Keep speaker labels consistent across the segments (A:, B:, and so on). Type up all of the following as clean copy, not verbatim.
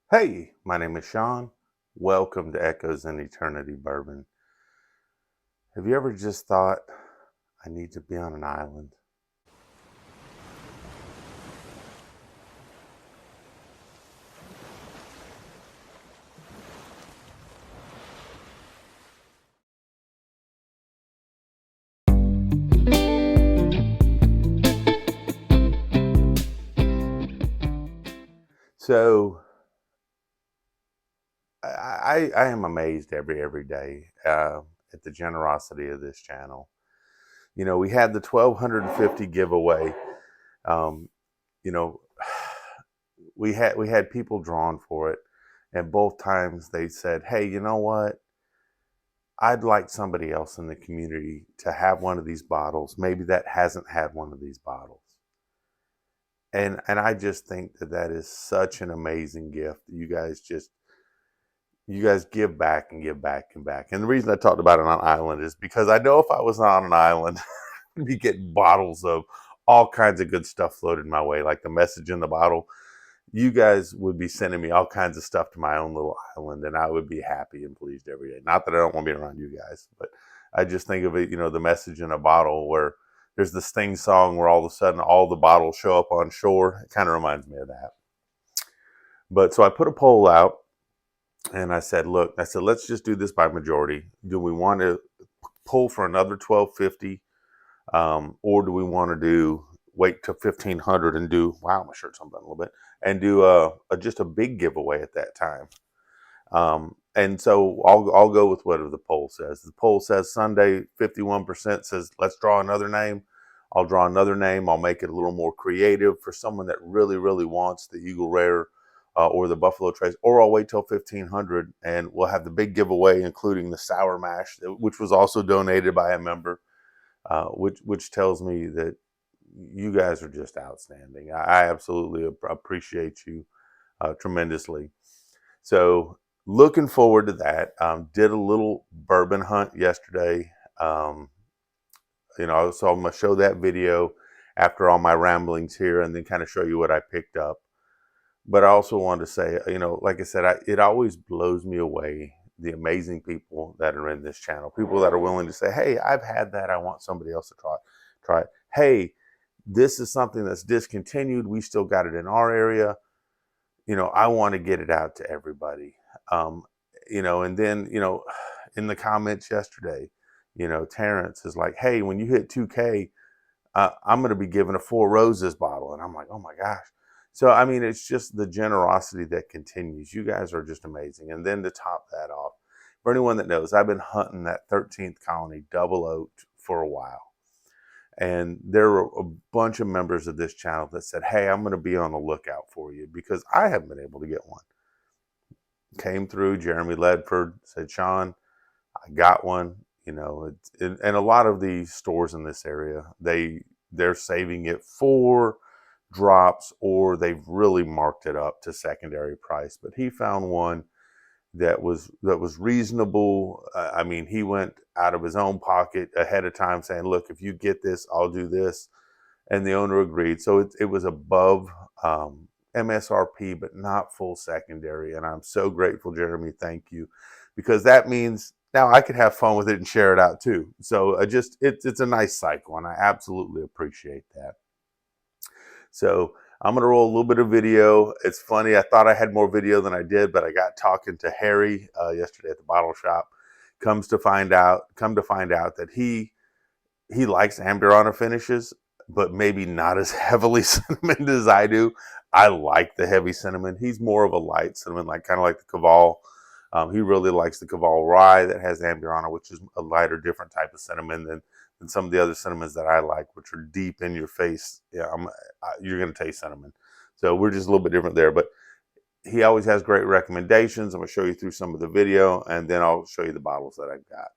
A: Hey, my name is Sean. Welcome to Echoes in Eternity Bourbon. Have you ever just thought, I need to be on an island? So I am amazed every day at the generosity of this channel. You know, we had the 1,250 giveaway. Um, you know, we had people drawn for it, and both times they said, "Hey, you know what? I'd like somebody else in the community to have one of these bottles, maybe that hasn't had one of these bottles." And I just think that that is such an amazing gift. You guys give back and give back and back. And the reason I talked about it on an island is because I know if I was on an island, I'd be getting bottles of all kinds of good stuff floated my way, like the message in the bottle. You guys would be sending me all kinds of stuff to my own little island, and I would be happy and pleased every day. Not that I don't want to be around you guys, but I just think of it, the message in a bottle where there's this Sting song where all of a sudden all the bottles show up on shore. It kind of reminds me of that. But so I put a poll out and I said, let's just do this by majority. Do we want to pull for another 1,250, or do we want to do wait till 1,500 and do? Wow, my shirt's unbuttoned a little bit, and do just a big giveaway at that time. And so I'll go with whatever the poll says. The poll says Sunday, 51% says let's draw another name. I'll draw another name. I'll make it a little more creative for someone that really wants the Eagle Rare or the Buffalo Trace, or I'll wait till 1,500 and we'll have the big giveaway, including the sour mash, which was also donated by a member, which tells me that you guys are just outstanding. I absolutely appreciate you tremendously. So looking forward to that. Did a little bourbon hunt yesterday. Um, so I'm gonna show that video after all my ramblings here, and then kind of show you what I picked up. But I also wanted to say, like I said, it always blows me away the amazing people that are in this channel. People that are willing to say, "Hey, I've had that. I want somebody else to try it." Hey, this is something that's discontinued. We still got it in our area. I want to get it out to everybody. Um, and then, in the comments yesterday, Terrence is like, hey, when you hit 2K, I'm going to be giving a Four Roses bottle. And I'm like, oh my gosh. So, I mean, it's just the generosity that continues. You guys are just amazing. And then to top that off, for anyone that knows, I've been hunting that 13th colony double oaked for a while. And there were a bunch of members of this channel that said, hey, I'm going to be on the lookout for you because I haven't been able to get one. Came through, Jeremy Ledford said, Sean, I got one. And a lot of the stores in this area, they're saving it for drops, or they've really marked it up to secondary price. But he found one that was reasonable. I mean, he went out of his own pocket ahead of time saying, look, if you get this, I'll do this. And the owner agreed. So it was above MSRP, but not full secondary. And I'm so grateful, Jeremy. Thank you. Because that means now I could have fun with it and share it out too. So it's a nice cycle, and I absolutely appreciate that. So I'm going to roll a little bit of video. It's funny. I thought I had more video than I did, but I got talking to Harry yesterday at the bottle shop. Come to find out that he likes Amburana finishes, but maybe not as heavily cinnamon as I do. I like the heavy cinnamon. He's more of a light cinnamon, like kind of like the Caval. He really likes the Caval rye that has Amburana, which is a lighter, different type of cinnamon than some of the other cinnamons that I like, which are deep in your face. Yeah, you're going to taste cinnamon. So we're just a little bit different there. But he always has great recommendations. I'm going to show you through some of the video, and then I'll show you the bottles that I've got.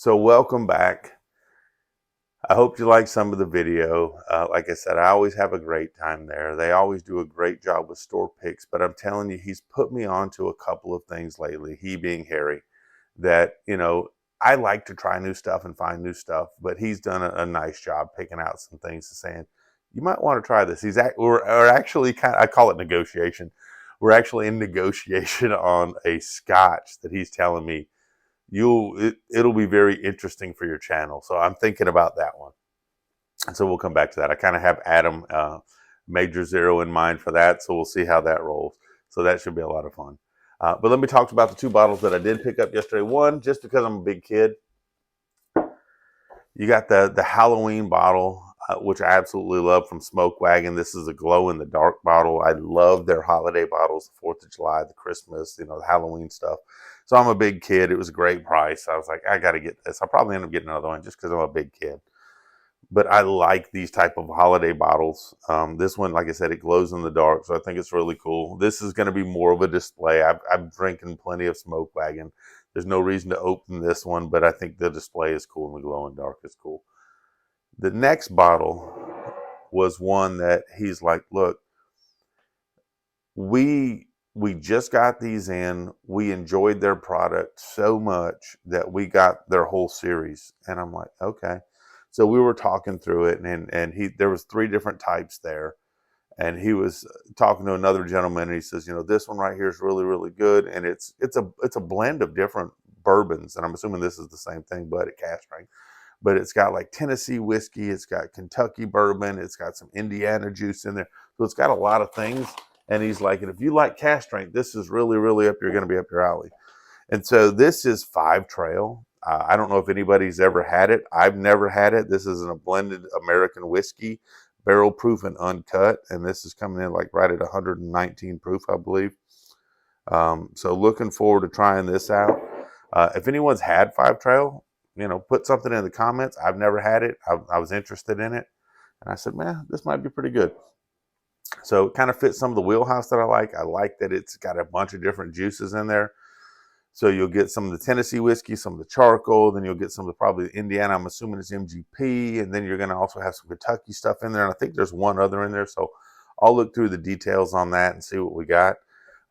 A: So welcome back. I hope you like some of the video. Like I said, I always have a great time there. They always do a great job with store picks, but I'm telling you, he's put me onto a couple of things lately, he being Harry, that, I like to try new stuff and find new stuff, but he's done a nice job picking out some things and saying, you might want to try this. We're actually I call it negotiation. We're actually in negotiation on a scotch that he's telling me it'll be very interesting for your channel. So I'm thinking about that one. And so we'll come back to that. I kind of have Adam Major Zero in mind for that. So we'll see how that rolls. So that should be a lot of fun. But let me talk about the two bottles that I did pick up yesterday. One, just because I'm a big kid, you got the Halloween bottle, which I absolutely love, from Smoke Wagon. This is a glow in the dark bottle. I love their holiday bottles, the 4th of July, the Christmas, the Halloween stuff. So I'm a big kid. It was a great price. I was like, I got to get this. I'll probably end up getting another one just because I'm a big kid. But I like these type of holiday bottles. This one, like I said, it glows in the dark, so I think it's really cool. This is going to be more of a display. I'm drinking plenty of Smoke Wagon. There's no reason to open this one, but I think the display is cool and the glow in dark is cool. The next bottle was one that he's like, look, we just got these in. We enjoyed their product so much that we got their whole series. And I'm like, okay. So we were talking through it, and there was 3 different types there. And he was talking to another gentleman, and he says, this one right here is really, really good. And it's a blend of different bourbons. And I'm assuming this is the same thing, but at cask strength. But it's got like Tennessee whiskey, it's got Kentucky bourbon, it's got some Indiana juice in there. So it's got a lot of things. And he's like, and if you like cask strength, this is really, really going to be up your alley. And so this is 5 Trail. I don't know if anybody's ever had it. I've never had it. This is a blended American whiskey, barrel proof and uncut. And this is coming in like right at 119 proof, I believe. So looking forward to trying this out. If anyone's had 5 Trail, put something in the comments. I've never had it. I was interested in it. And I said, man, this might be pretty good. So it kind of fits some of the wheelhouse that I like. I like that it's got a bunch of different juices in there. So you'll get some of the Tennessee whiskey, some of the charcoal, then you'll get some of the probably the Indiana. I'm assuming it's MGP, and then you're going to also have some Kentucky stuff in there. And I think there's one other in there. So I'll look through the details on that and see what we got.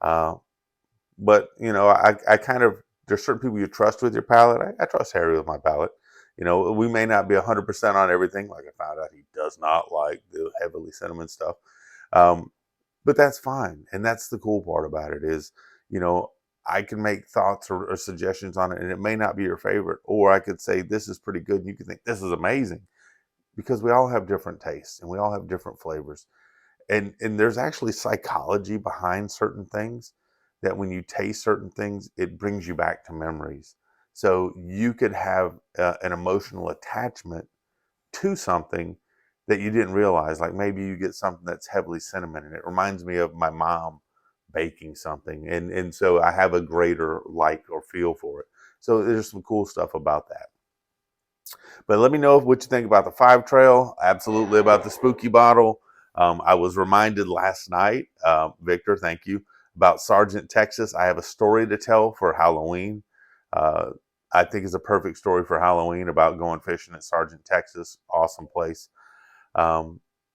A: But I kind of, there's certain people you trust with your palate. I trust Harry with my palate. We may not be 100% on everything. Like I found out he does not like the heavily cinnamon stuff. But that's fine. And that's the cool part about it is, I can make thoughts or suggestions on it, and it may not be your favorite. Or I could say, this is pretty good, and you can think, this is amazing. Because we all have different tastes, and we all have different flavors. And there's actually psychology behind certain things, that when you taste certain things, it brings you back to memories. So you could have an emotional attachment to something that you didn't realize. Like maybe you get something that's heavily cinnamon, and it reminds me of my mom baking something. And so I have a greater like or feel for it. So there's some cool stuff about that. But let me know what you think about the 5 Trail, absolutely about the spooky bottle. I was reminded last night, Victor, thank you, about Sargent, Texas. I have a story to tell for Halloween. I think it's a perfect story for Halloween about going fishing at Sargent, Texas. Awesome place.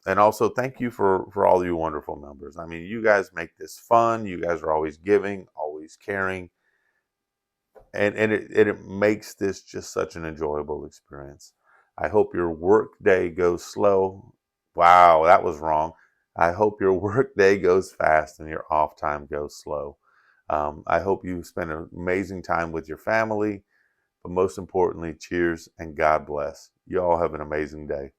A: And also thank you for all you wonderful members. I mean, you guys make this fun. You guys are always giving, always caring. And it makes this just such an enjoyable experience. I hope your work day goes slow. Wow, that was wrong. I hope your work day goes fast and your off time goes slow. I hope you spend an amazing time with your family. But most importantly, cheers and God bless. You all have an amazing day.